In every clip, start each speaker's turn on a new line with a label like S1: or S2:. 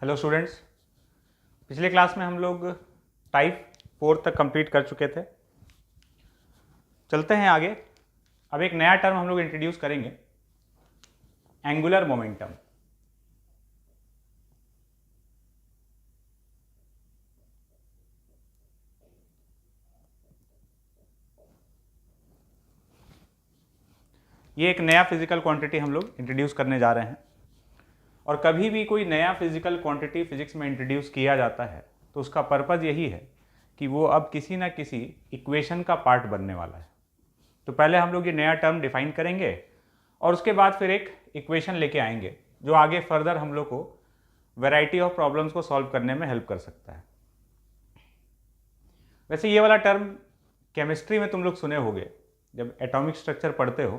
S1: Hello students, पिछले class में हम लोग टाइप 4 तक कंप्लीट कर चुके थे। चलते हैं आगे। अब एक नया टर्म हम लोग इंट्रोड्यूस करेंगे, एंगुलर मोमेंटम। ये एक नया फिजिकल क्वांटिटी हम लोग इंट्रोड्यूस करने जा रहे हैं। और कभी भी कोई नया फिजिकल क्वांटिटी फिजिक्स में इंट्रोड्यूस किया जाता है तो उसका पर्पज़ यही है कि वो अब किसी ना किसी इक्वेशन का पार्ट बनने वाला है। तो पहले हम लोग ये नया टर्म डिफाइन करेंगे और उसके बाद फिर एक इक्वेशन लेके आएंगे जो आगे फर्दर हम लोग को वैरायटी ऑफ प्रॉब्लम्स को सॉल्व करने में हेल्प कर सकता है। वैसे ये वाला टर्म केमिस्ट्री में तुम लोग सुने होंगे, जब एटॉमिक स्ट्रक्चर पढ़ते हो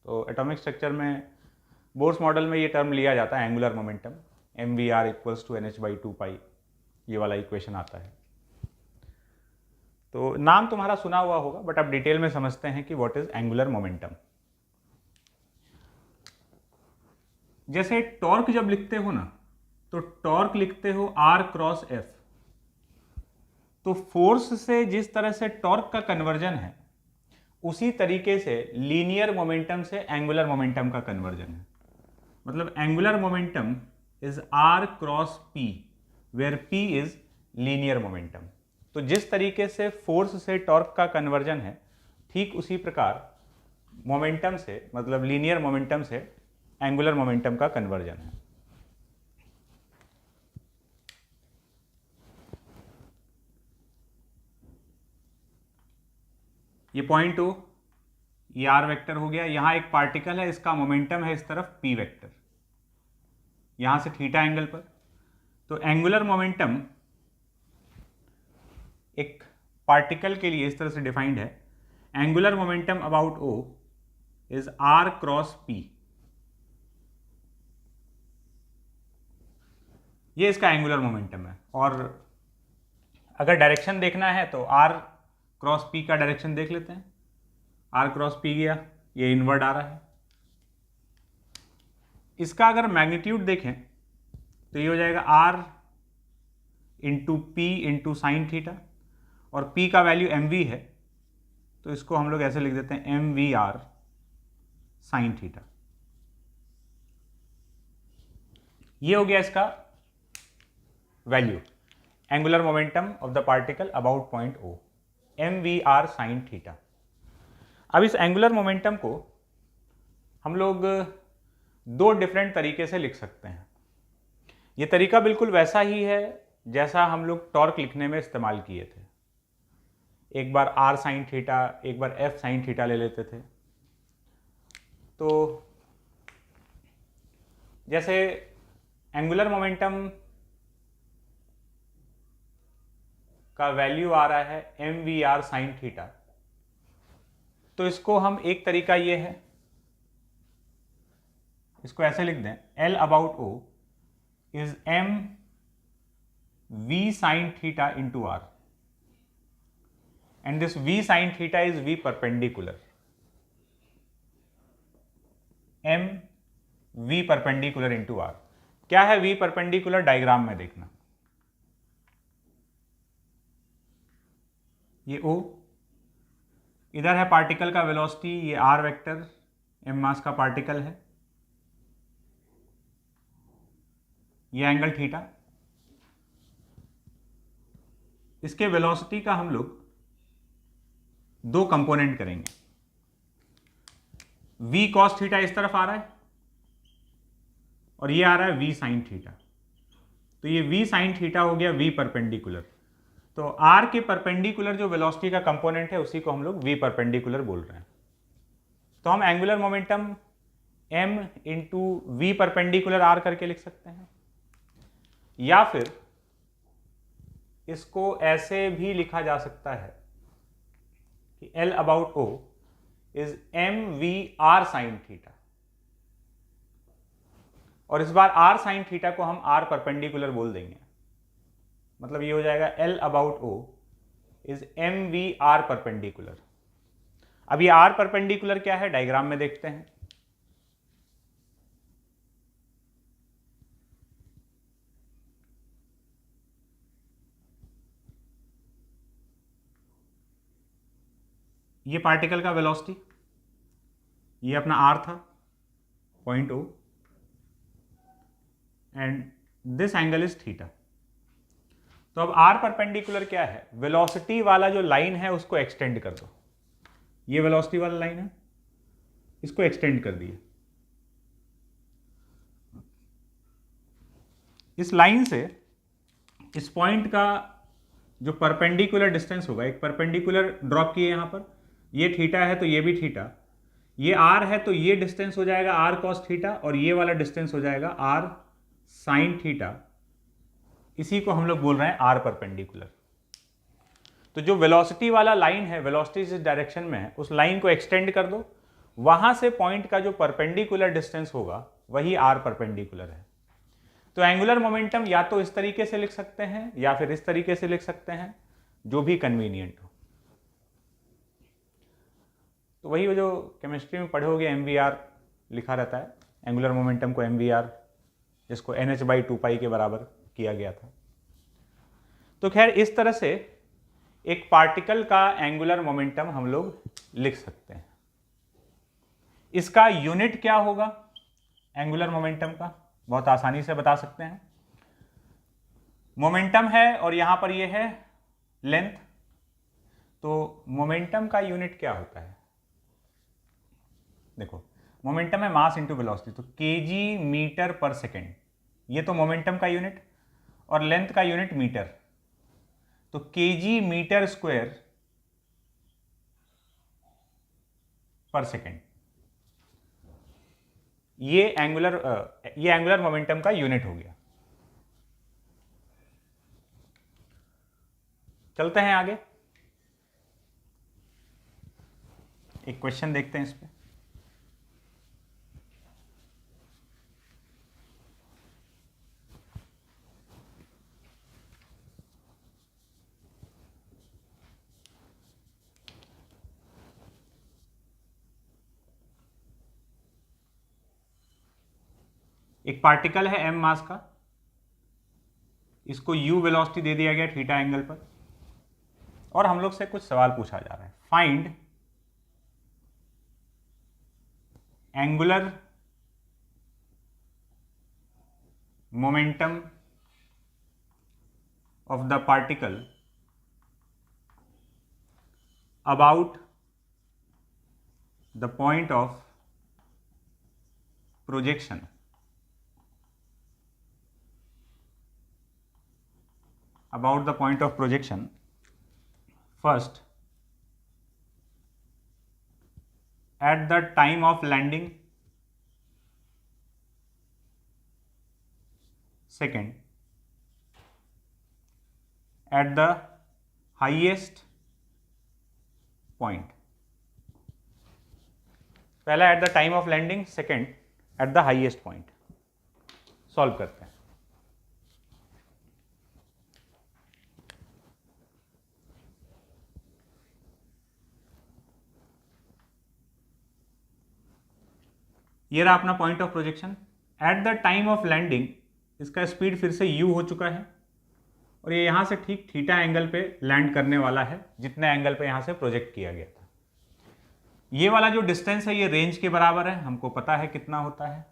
S1: तो एटॉमिक स्ट्रक्चर में बोर्स मॉडल में ये टर्म लिया जाता है, एंगुलर मोमेंटम, mvr = nh/2π, ये वाला इक्वेशन आता है। तो नाम तुम्हारा सुना हुआ होगा, बट अब डिटेल में समझते हैं कि व्हाट इज एंगुलर मोमेंटम। जैसे टॉर्क जब लिखते हो ना, तो टॉर्क लिखते हो R×F। तो फोर्स से जिस तरह से टॉर्क का कन्वर्जन है, उसी तरीके से लीनियर मोमेंटम से एंगुलर मोमेंटम का कन्वर्जन है। मतलब angular momentum is R×P, where P is linear momentum. तो जिस तरीके से फोर्स से टॉर्क का कन्वर्जन है, ठीक उसी प्रकार मोमेंटम से, मतलब लीनियर मोमेंटम से एंगुलर मोमेंटम का कन्वर्जन है। ये पॉइंट O, ये R वेक्टर हो गया। यहां एक पार्टिकल है, इसका मोमेंटम है इस तरफ P वेक्टर, यहां से थीटा एंगल पर। तो एंगुलर मोमेंटम एक पार्टिकल के लिए इस तरह से डिफाइंड है, angular momentum about O is R×P। ये इसका एंगुलर मोमेंटम है। और अगर डायरेक्शन देखना है तो R×P का डायरेक्शन देख लेते हैं। R×P गया, ये इनवर्ड आ रहा है। इसका अगर मैग्नीट्यूड देखें तो ये हो जाएगा R×P×sin थीटा, और P का वैल्यू mv है, तो इसको हम लोग ऐसे लिख देते हैं mvr sin थीटा। ये हो गया इसका value, angular momentum of the particle about point O, mvr sin theta. अब इस एंगुलर मोमेंटम को हम लोग दो डिफरेंट तरीके से लिख सकते हैं। ये तरीका बिल्कुल वैसा ही है जैसा हम लोग टॉर्क लिखने में इस्तेमाल किए थे। एक बार R sin थीटा, एक बार F sin थीटा ले लेते थे। तो जैसे एंगुलर मोमेंटम का वैल्यू आ रहा है mvr sin थीटा, तो इसको हम, एक तरीका ये है, इसको ऐसे लिख दें, L about O is mv sin theta into R, and this v sin theta is v perpendicular, m v perpendicular into r। क्या है v perpendicular? डायग्राम में देखना, ये O, इधर है पार्टिकल का वेलोसिटी, ये r वेक्टर m मास का पार्टिकल है, ये एंगल थीटा। इसके वेलोसिटी का हम लोग दो कंपोनेंट करेंगे। v cos थीटा इस तरफ आ रहा है और ये आ रहा है v sin थीटा। तो ये v sin थीटा हो गया v परपेंडिकुलर। तो r के परपेंडिकुलर जो वेलोसिटी का कंपोनेंट है उसी को हम लोग v परपेंडिकुलर बोल रहे हैं। तो हम angular momentum m into v perpendicular r करके लिख सकते हैं, या फिर इसको ऐसे भी लिखा जा सकता है कि L about O is mvr sin theta, और इस बार r sin थीटा को हम r परपेंडिकुलर बोल देंगे। मतलब ये हो जाएगा L about O is mvr perpendicular. अब ये r परपेंडिकुलर क्या है, डायग्राम में देखते हैं। ये पार्टिकल का वेलोसिटी, ये अपना r था point O, and this angle is theta. तो अब r परपेंडिकुलर क्या है, वेलोसिटी वाला जो लाइन है उसको एक्सटेंड कर दो। ये वेलोसिटी वाला लाइन है, इसको एक्सटेंड कर दिए। इस लाइन से इस पॉइंट का जो परपेंडिकुलर डिस्टेंस होगा, एक परपेंडिकुलर ड्रॉप किए यहां पर, ये थीटा है तो ये भी थीटा, ये r है तो ये डिस्टेंस हो जाएगा r cos थीटा, और ये वाला डिस्टेंस हो जाएगा r sin थीटा। इसी को हम लोग बोल रहे हैं r परपेंडिकुलर। तो जो वेलोसिटी वाला लाइन है, वेलोसिटी जिस डायरेक्शन में है, उस लाइन को एक्सटेंड कर दो, वहां से पॉइंट का जो परपेंडिकुलर डिस्टेंस होगा वही r परपेंडिकुलर है। तो एंगुलर मोमेंटम या तो इस तरीके से लिख सकते हैं या फिर इस तरीके से लिख सकते हैं, जो भी कन्वीनियंट हो। तो वही वो जो केमिस्ट्री में पढ़े होगे MVR लिखा रहता है, एंगुलर मोमेंटम को MVR, जिसको NH/2π के बराबर किया गया था। तो खैर इस तरह से एक पार्टिकल का एंगुलर मोमेंटम हम लोग लिख सकते हैं। इसका यूनिट क्या होगा एंगुलर मोमेंटम का, बहुत आसानी से बता सकते हैं। मोमेंटम है और यहां पर ये है लेंथ, तो मोमेंटम का यूनिट क्या होता है, देखो मोमेंटम है मास इंटू वेलोसिटी, तो केजी मीटर पर सेकेंड, ये तो मोमेंटम का यूनिट, और लेंथ का यूनिट मीटर, तो केजी मीटर स्क्वायर पर सेकेंड, ये एंगुलर मोमेंटम का यूनिट हो गया। चलते हैं आगे, एक क्वेश्चन देखते हैं इस पे। एक पार्टिकल है m मास का, इसको u वेलोसिटी दे दिया गया थीटा एंगल पर, और हम लोग से कुछ सवाल पूछा जा रहा है। Find angular momentum of the particle about the point of projection first at the time of landing, second at the highest point, पहला at the time of landing, second at the highest point. Solve करते हैं। ये रहा अपना point of projection at the time of landing. इसका speed फिर से u हो चुका है और ये यहां से ठीक थीटा एंगल पे लैंड करने वाला है, जितने एंगल पे यहां से प्रोजेक्ट किया गया था। ये वाला जो डिस्टेंस है ये रेंज के बराबर है, हमको पता है कितना होता है।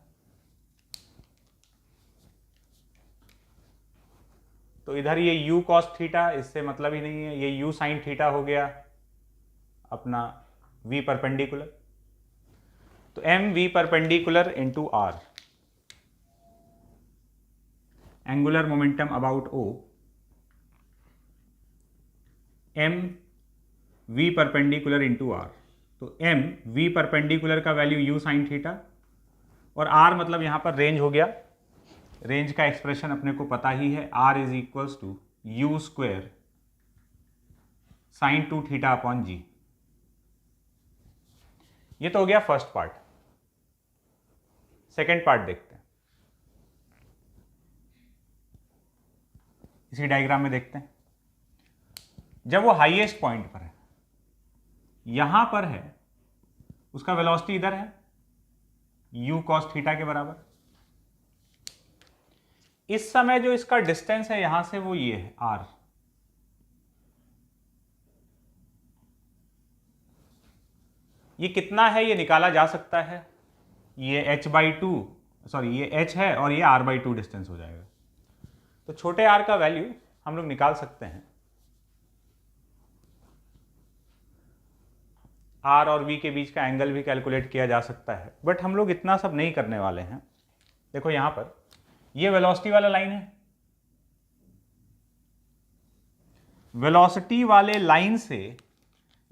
S1: तो इधर ये u cos थीटा, इससे मतलब ही नहीं है, ये u sin थीटा हो गया अपना v परपेंडिकुलर। तो m v perpendicular into r, angular momentum about o, m v perpendicular into r। तो m v परपेंडिकुलर का वैल्यू u sin थीटा, और r मतलब यहां पर रेंज हो गया। रेंज का एक्सप्रेशन अपने को पता ही है, r is equals to u square sine 2 थीटा अपॉन g। ये तो हो गया फर्स्ट पार्ट। सेकेंड पार्ट देखते हैं, इसी डायग्राम में देखते हैं। जब वो हाईएस्ट पॉइंट पर है, यहां पर है, उसका वेलोसिटी इधर है u cos थीटा के बराबर। इस समय जो इसका डिस्टेंस है यहां से वो ये है r। ये कितना है ये निकाला जा सकता है, ये h/2 सॉरी ये h है और ये r/2 डिस्टेंस हो जाएगा। तो छोटे r का वैल्यू हम लोग निकाल सकते हैं, r और v के बीच का एंगल भी कैलकुलेट किया जा सकता है, बट हम लोग इतना सब नहीं करने वाले हैं। देखो यहां पर ये वेलोसिटी वाला लाइन है, वेलोसिटी वाले लाइन से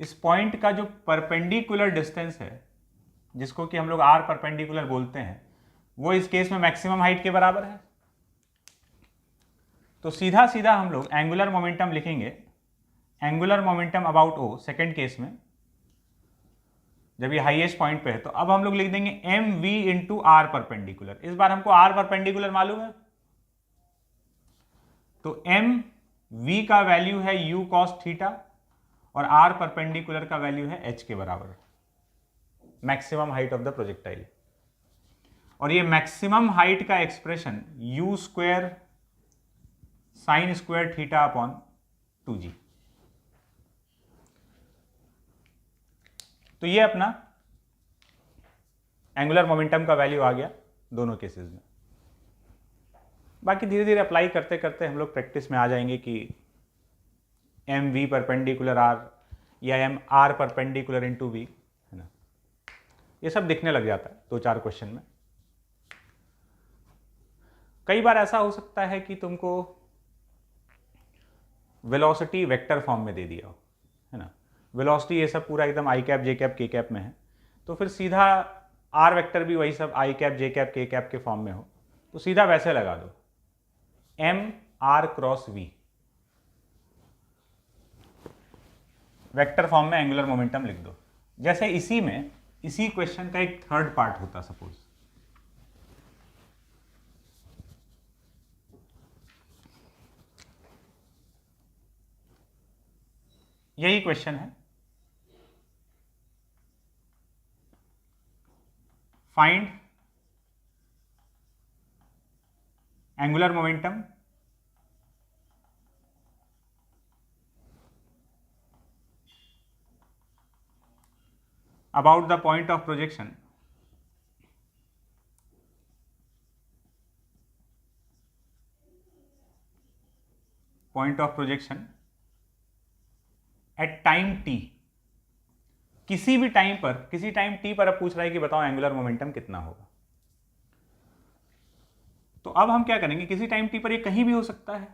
S1: इस पॉइंट का जो परपेंडिकुलर डिस्टेंस है, जिसको कि हम लोग r परपेंडिकुलर बोलते हैं, वो इस केस में मैक्सिमम हाइट के बराबर है। तो सीधा सीधा हम लोग एंगुलर मोमेंटम लिखेंगे, angular momentum about o second case में जब ये हाईएस्ट पॉइंट पे है, तो अब हम लोग लिख देंगे mv इंटू आर परपेंडिकुलर। इस बार हमको r परपेंडिकुलर मालूम है, तो mv का वैल्यू है u cos थीटा और r परपेंडिकुलर का वैल्यू है h के बराबर, maximum height of the projectile. और ये मैक्सिमम हाइट का expression u square sine square theta upon 2g। तो ये अपना एंगुलर मोमेंटम का वैल्यू आ गया दोनों केसेस में। बाकी धीरे धीरे अप्लाई करते करते हम लोग प्रैक्टिस में आ जाएंगे कि एम वी परपेंडिकुलर आर या m r perpendicular into v, है ना, ये सब दिखने लग जाता है 2-4 क्वेश्चन में। कई बार ऐसा हो सकता है कि तुमको वेलोसिटी वेक्टर फॉर्म में दे दिया हो, है ना, वेलोसिटी ये सब पूरा एकदम आई cap j cap k cap में है, तो फिर सीधा आर वेक्टर भी वही सब i cap j cap k cap के फॉर्म में हो, तो सीधा वैसे लगा दो m r cross v, vector form में एंगुलर मोमेंटम लिख दो। जैसे इसी में इसी क्वेश्चन का एक थर्ड पार्ट होता, सपोज यही क्वेश्चन है, find angular momentum about the point of projection at time t। किसी भी टाइम पर, किसी टाइम t पर अब पूछ रहा है कि बताओ एंगुलर मोमेंटम कितना होगा। तो अब हम क्या करेंगे, किसी टाइम t पर ये कहीं भी हो सकता है,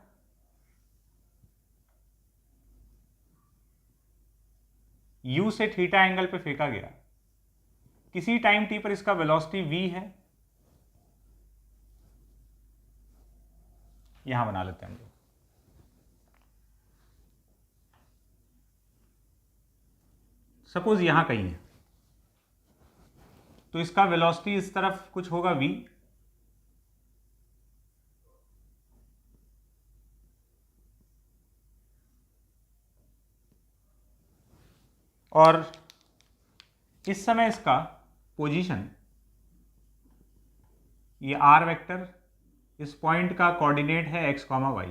S1: u से थीटा एंगल पे फेंका गया, किसी टाइम t पर इसका वेलोसिटी v है, यहां बना लेते हैं हम लोग। सपोज यहां कहीं है, तो इसका वेलोसिटी इस तरफ कुछ होगा v, और इस समय इसका पोजीशन, ये r वेक्टर इस पॉइंट का कोऑर्डिनेट है x, y।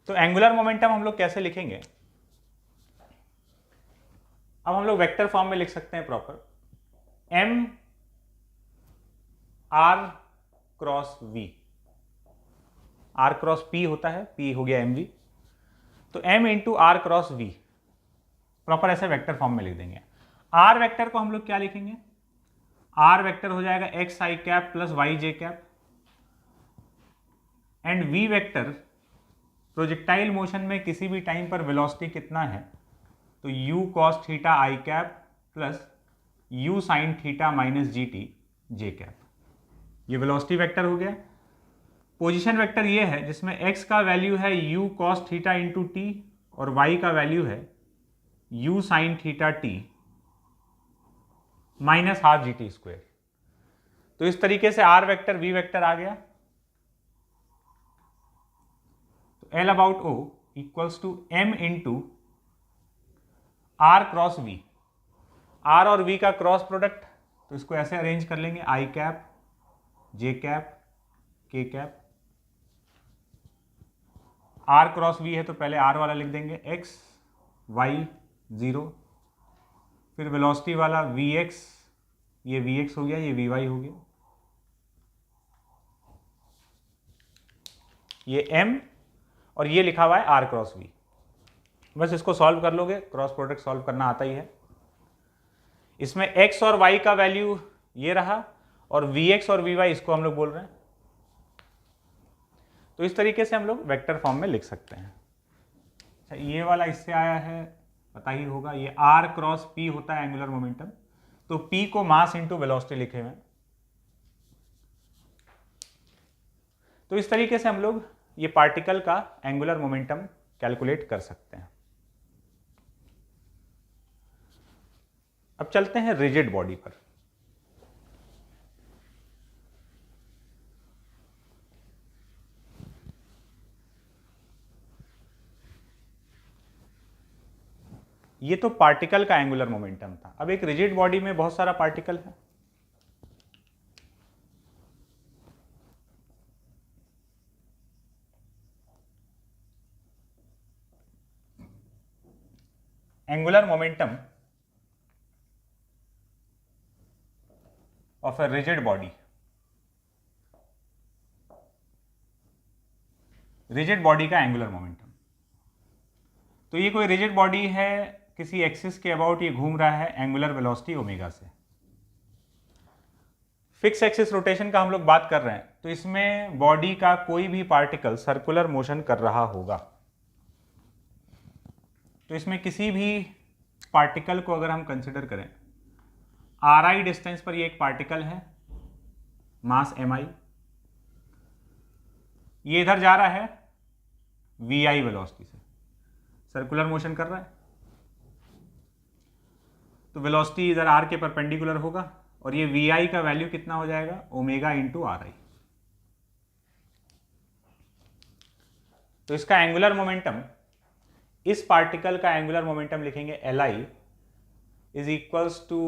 S1: तो एंगुलर मोमेंटम हम लोग कैसे लिखेंगे, अब हम लोग वेक्टर फॉर्म में लिख सकते हैं proper, m r cross v, r cross p होता है, p हो गया mv, तो m into r cross v, proper ऐसे वेक्टर फॉर्म में लिख देंगे। r वेक्टर को हम लोग क्या लिखेंगे, r वेक्टर हो जाएगा x i cap plus y j cap, and v vector projectile motion में किसी भी टाइम पर वेलोसिटी कितना है, तो u cos theta i cap plus u sin theta minus G T J cap, ये वेलोसिटी वेक्टर हो गया। पोजीशन वेक्टर ये है जिसमें x का वैल्यू है u cos theta into t और y का वैल्यू है u sin theta t minus half g t square. तो इस तरीके से r वेक्टर v वेक्टर आ गया। तो L about O equals to m into r cross v, r और v का क्रॉस प्रोडक्ट, तो इसको ऐसे अरेंज कर लेंगे i cap j cap k cap, r cross v है तो पहले r वाला लिख देंगे x y 0, फिर वेलोसिटी वाला Vx, ये Vx हो गया, ये Vy हो गया, ये m, और ये लिखा हुआ है r क्रॉस v। बस इसको सॉल्व कर लोगे, क्रॉस प्रोडक्ट सॉल्व करना आता ही है। इसमें x और y का वैल्यू ये रहा, और Vx और Vy इसको हम लोग बोल रहे हैं। तो इस तरीके से हम लोग वेक्टर फॉर्म में लिख सकते हैं। अच्छा, ये वाला इससे आया है, पता ही होगा, ये r क्रॉस p होता है एंगुलर मोमेंटम। तो p को मास इंटू वेलोसिटी लिखे हुए। तो इस तरीके से हम लोग ये पार्टिकल का एंगुलर मोमेंटम कैलकुलेट कर सकते हैं। अब चलते हैं रिजिड बॉडी पर। ये तो पार्टिकल का एंगुलर मोमेंटम था। अब एक रिजिड बॉडी में बहुत सारा पार्टिकल है। Angular momentum of a rigid body, rigid body का एंगुलर मोमेंटम। तो ये कोई रिजिड बॉडी है, किसी एक्सिस के अबाउट ये घूम रहा है एंगुलर वेलोसिटी ओमेगा से। फिक्स एक्सिस रोटेशन का हम लोग बात कर रहे हैं, तो इसमें बॉडी का कोई भी पार्टिकल सर्कुलर मोशन कर रहा होगा। तो इसमें किसी भी पार्टिकल को अगर हम कंसिडर करें, ri डिस्टेंस पर ये एक पार्टिकल है, मास mi, ये इधर जा रहा है vi वेलोसिटी से, सर्कुलर मोशन कर रहा है। तो वेलोसिटी इधर r के परपेंडिकुलर होगा, और ये vi का वैल्यू कितना हो जाएगा, ओमेगा इंटू ri। तो इसका एंगुलर मोमेंटम, इस पार्टिकल का एंगुलर मोमेंटम लिखेंगे Li is equals to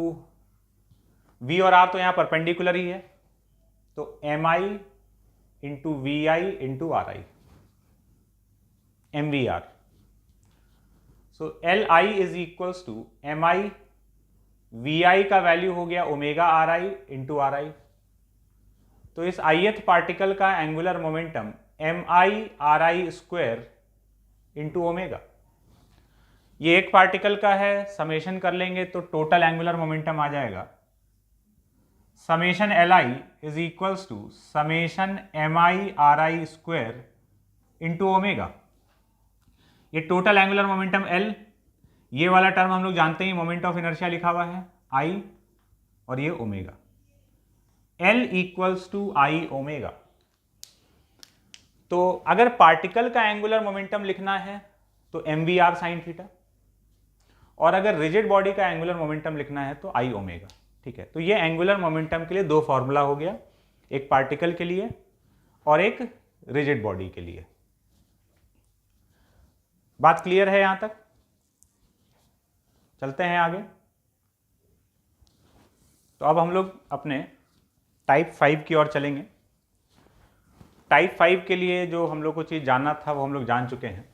S1: v और r तो यहां परपेंडिकुलर ही है, तो mi into vi into ri, mvr। So Li is equals to mi, vi का वैल्यू हो गया ओमेगा ri इंटू ri। तो इस ith पार्टिकल का angular momentum mi ri square into omega. ये एक पार्टिकल का है, समेशन कर लेंगे तो टोटल एंगुलर मोमेंटम आ जाएगा summation Li is equals to summation mi ri square into omega. ये टोटल एंगुलर मोमेंटम L, ये वाला टर्म हम लोग जानते हैं, मोमेंट ऑफ इनर्शिया लिखा हुआ है I, और ये omega. L equals to I omega. तो अगर पार्टिकल का एंगुलर मोमेंटम लिखना है तो mvr साइन थीटा, और अगर रिजिड बॉडी का एंगुलर मोमेंटम लिखना है तो I ओमेगा। ठीक है, तो ये एंगुलर मोमेंटम के लिए दो फॉर्मूला हो गया, एक पार्टिकल के लिए और एक रिजिड बॉडी के लिए। बात क्लियर है यहां तक? चलते हैं आगे। तो अब हम लोग अपने टाइप 5 की ओर चलेंगे। टाइप 5 के लिए जो हम लोग को चीज जानना था वो हम लोग जान चुके हैं।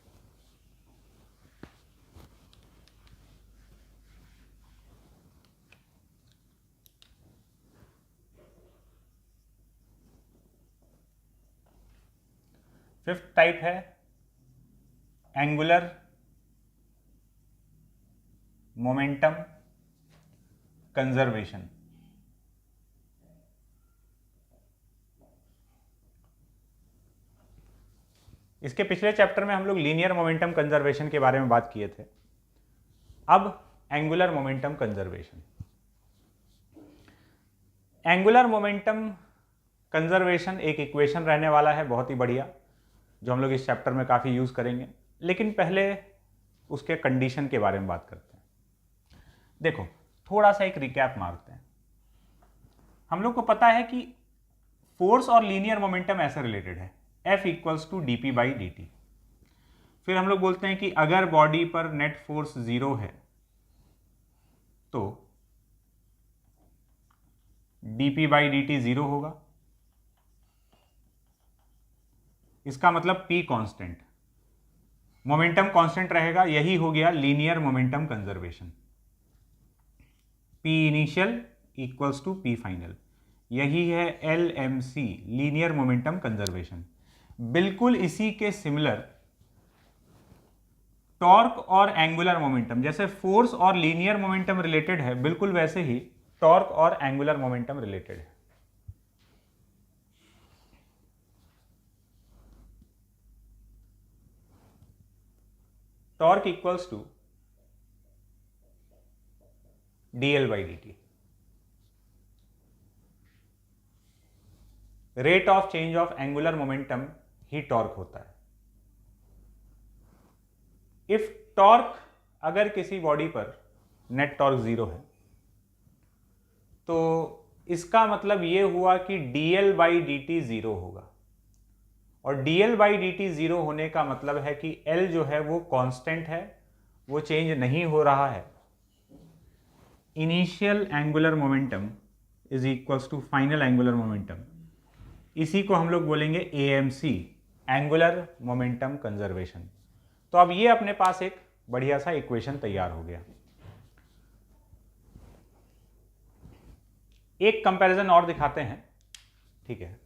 S1: फिफ्थ टाइप है एंगुलर मोमेंटम कंजर्वेशन। इसके पिछले चैप्टर में हम लोग लीनियर मोमेंटम कंजर्वेशन के बारे में बात किए थे। अब angular momentum conservation. Angular momentum conservation एक इक्वेशन रहने वाला है बहुत ही बढ़िया, जो हम लोग इस चैप्टर में काफ़ी यूज़ करेंगे। लेकिन पहले उसके कंडीशन के बारे में बात करते हैं। देखो, थोड़ा सा एक रिकैप मारते हैं। हम लोग को पता है कि फोर्स और लीनियर मोमेंटम ऐसे रिलेटेड है, F equals to dp by dt। फिर हम लोग बोलते हैं कि अगर बॉडी पर नेट फोर्स 0 है तो dp बाई dt 0 होगा। इसका मतलब P कांस्टेंट, मोमेंटम कांस्टेंट रहेगा, यही हो गया linear momentum conservation. P initial equals to p final, यही है LMC, लीनियर मोमेंटम कंजर्वेशन। बिल्कुल इसी के सिमिलर टॉर्क और एंगुलर मोमेंटम, जैसे फोर्स और लीनियर मोमेंटम रिलेटेड है, बिल्कुल वैसे ही टॉर्क और एंगुलर मोमेंटम रिलेटेड है। Torque equals to dl/dt, rate of change of angular momentum ही टॉर्क होता है। इफ टॉर्क, अगर किसी बॉडी पर नेट टॉर्क 0 है तो इसका मतलब यह हुआ कि dl/dt 0 होगा, और dl/dt 0 होने का मतलब है कि L जो है वो कांस्टेंट है, वो चेंज नहीं हो रहा है। Initial angular momentum is equals to final angular momentum, इसी को हम लोग बोलेंगे AMC, एंगुलर मोमेंटम कंजर्वेशन। तो अब ये अपने पास एक बढ़िया सा इक्वेशन तैयार हो गया। एक कंपैरिजन और दिखाते हैं, ठीक है।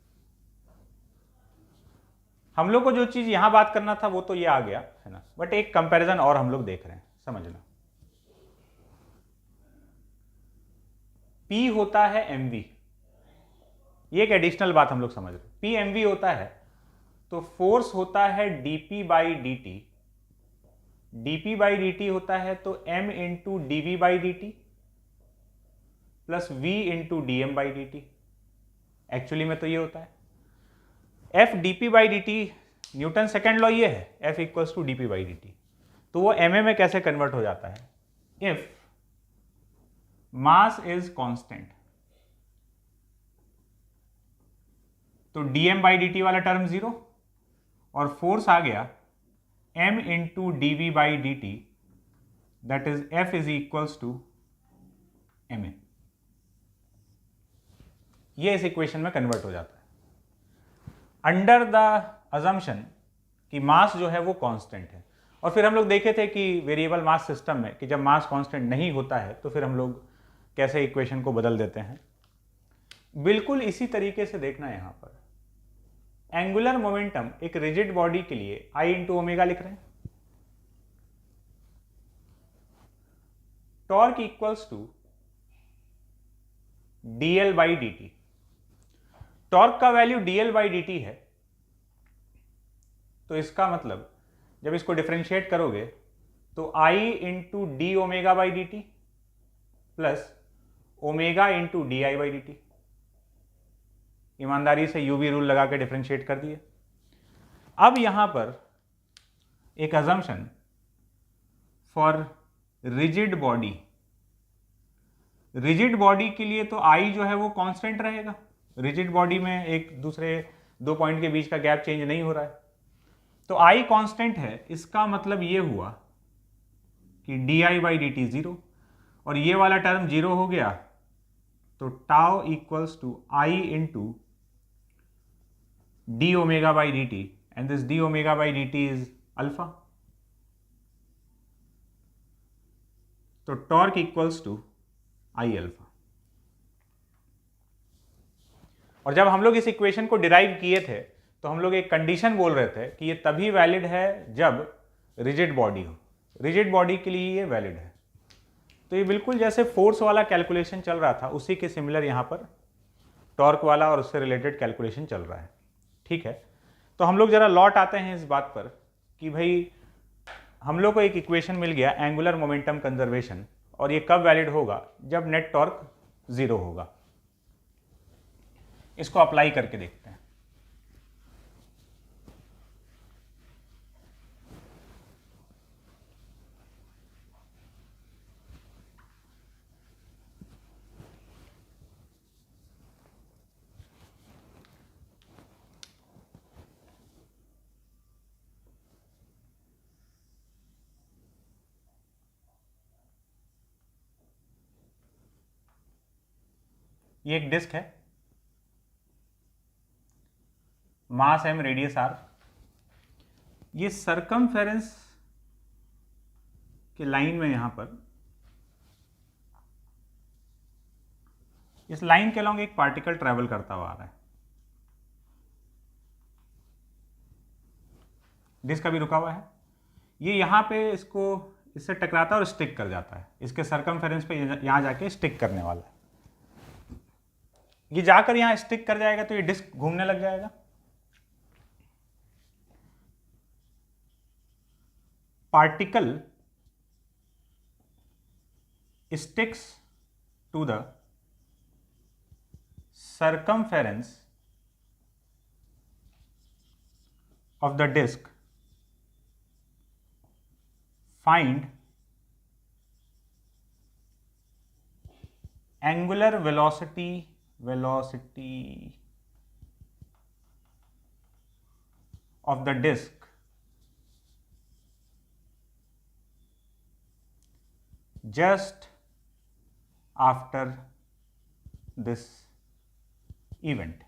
S1: हम लोग को जो चीज यहां बात करना था वो तो ये आ गया है ना, बट एक कंपैरिजन और हम लोग देख रहे हैं, समझना। P होता है mv, ये एक एडिशनल बात हम लोग समझ रहे हैं। P mv होता है तो फोर्स होता है dp/dt, dp/dt होता है तो m into dv/dt plus v into dm/dt। Actually में तो ये होता है f dp/dt, Newton second law ये है, f इक्वल्स टू dp/dt। तो वो ma में कैसे कन्वर्ट हो जाता है? इफ मास इज कांस्टेंट तो dm/dt वाला टर्म 0, और फोर्स आ गया m into dv/dt, that is f is equals to ma। ये इस इक्वेशन में कन्वर्ट हो जाता है अंडर द अजम्पशन कि मास जो है वो कांस्टेंट है। और फिर हम लोग देखे थे कि वेरिएबल मास सिस्टम में कि जब मास कांस्टेंट नहीं होता है तो फिर हम लोग कैसे इक्वेशन को बदल देते हैं। बिल्कुल इसी तरीके से देखना है, यहां पर एंगुलर मोमेंटम एक रिजिड बॉडी के लिए I इंटू ओमेगा लिख रहे हैं, torque equals to dl/dt। Torque का वैल्यू dl/dt है, तो इसका मतलब जब इसको डिफरेंशिएट करोगे तो I इंटू डी ओमेगा/dt प्लस ओमेगा इंटू di/dt। ईमानदारी से यूवी रूल लगा के डिफरेंशिएट कर दिए। अब यहां पर एक assumption for rigid body, rigid body के लिए तो I जो है वो कांस्टेंट रहेगा, रिजिड बॉडी में एक दूसरे दो पॉइंट के बीच का गैप चेंज नहीं हो रहा है, तो I कांस्टेंट है। इसका मतलब ये हुआ कि di/dt 0, और ये वाला टर्म 0 हो गया, तो tau equals to I into d ओमेगा/dt, एंड दिस डी ओमेगा/dt इज अल्फा। तो torque equals to I alpha. और जब हम लोग इस इक्वेशन को डिराइव किए थे तो हम लोग एक कंडीशन बोल रहे थे कि ये तभी वैलिड है जब रिजिड बॉडी हो, रिजिड बॉडी के लिए ये वैलिड है। तो ये बिल्कुल जैसे फोर्स वाला कैलकुलेशन चल रहा था उसी के सिमिलर यहाँ पर टॉर्क वाला और उससे रिलेटेड कैलकुलेशन चल रहा है, ठीक है। तो हम लोग जरा लौट आते हैं इस बात पर कि भाई हम लोग को एक इक्वेशन मिल गया एंगुलर मोमेंटम कंजर्वेशन, और ये कब वैलिड होगा? जब नेट टॉर्क 0 होगा। इसको अप्लाई करके देखते हैं। ये एक डिस्क है, मास m रेडियस r, ये सरकमफेरेंस कि लाइन में यहां पर इस लाइन के अलॉन्ग एक पार्टिकल ट्रेवल करता हुआ आ रहा है, डिस्क अभी रुका हुआ है, ये यहां पे इसको इससे टकराता है और स्टिक कर जाता है, इसके सरकमफेरेंस पे यहां जाके स्टिक करने वाला है। ये जाकर यहां स्टिक कर जाएगा तो ये डिस्क घूमने लग जाएगा। Particle sticks to the circumference of the disk, find angular velocity of the disk just after this event।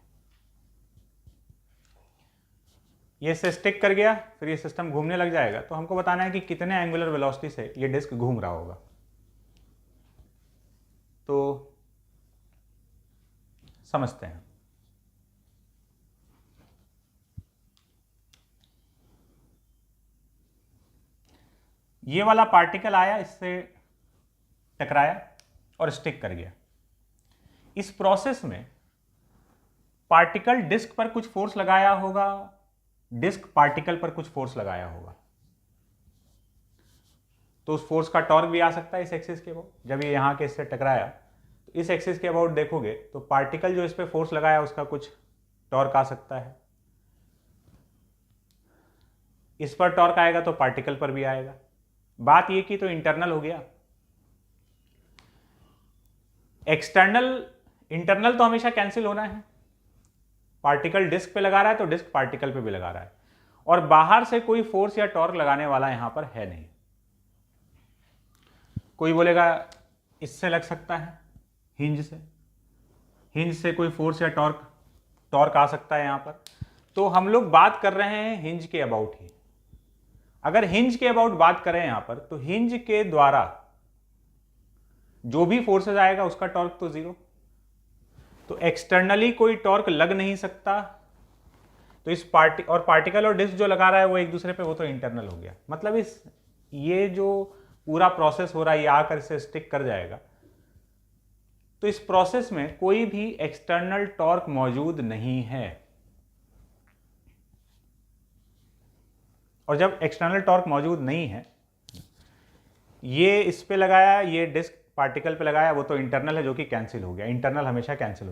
S1: ये इससे स्टिक कर गया, फिर ये सिस्टम घूमने लग जाएगा, तो हमको बताना है कि कितने एंगुलर वेलोसिटी से ये डिस्क घूम रहा होगा। तो समझते हैं। ये वाला पार्टिकल आया, इससे टकराया और स्टिक कर गया। इस प्रोसेस में पार्टिकल डिस्क पर कुछ फोर्स लगाया होगा, डिस्क पार्टिकल पर कुछ फोर्स लगाया होगा, तो उस फोर्स का टॉर्क भी आ सकता है इस एक्सिस के अबाउट। जब ये यहां के इससे टकराया तो इस एक्सिस के अबाउट देखोगे तो पार्टिकल जो इस पे फोर्स लगाया उसका कुछ टॉर्क आ सकता है, इस पर टॉर्क आएगा तो पार्टिकल पर भी आएगा। बात ये की तो इंटरनल हो गया, एक्सटर्नल इंटरनल तो हमेशा कैंसिल होना है। पार्टिकल डिस्क पे लगा रहा है तो डिस्क पार्टिकल पे भी लगा रहा है, और बाहर से कोई फोर्स या टॉर्क लगाने वाला यहां पर है नहीं। कोई बोलेगा इससे लग सकता है, हिंज से कोई फोर्स या टॉर्क आ सकता है यहां पर। तो हम लोग बात कर रहे हैं हिंज के अबाउट ही। अगर हिंज के अबाउट बात करें यहां पर, तो हिंज के द्वारा जो भी फोर्सेस आएगा उसका टॉर्क तो जीरो, तो एक्सटर्नली कोई टॉर्क लग नहीं सकता। तो इस पार्टिकल और डिस्क जो लगा रहा है वो एक दूसरे पे, वो तो इंटरनल हो गया। मतलब ये जो पूरा प्रोसेस हो रहा है, ये आकर इसे स्टिक कर जाएगा, तो इस प्रोसेस में कोई भी एक्सटर्नल टॉर्क मौजूद नहीं है। और जब एक्सटर्नल टॉर्क मौजूद नहीं है, ये इस पे लगाया, ये डिस्क पार्टिकल पे लगाया, वो तो इंटरनल है जो कि कैंसिल हो गया। इंटरनल हमेशा कैंसिल हो जाएगा।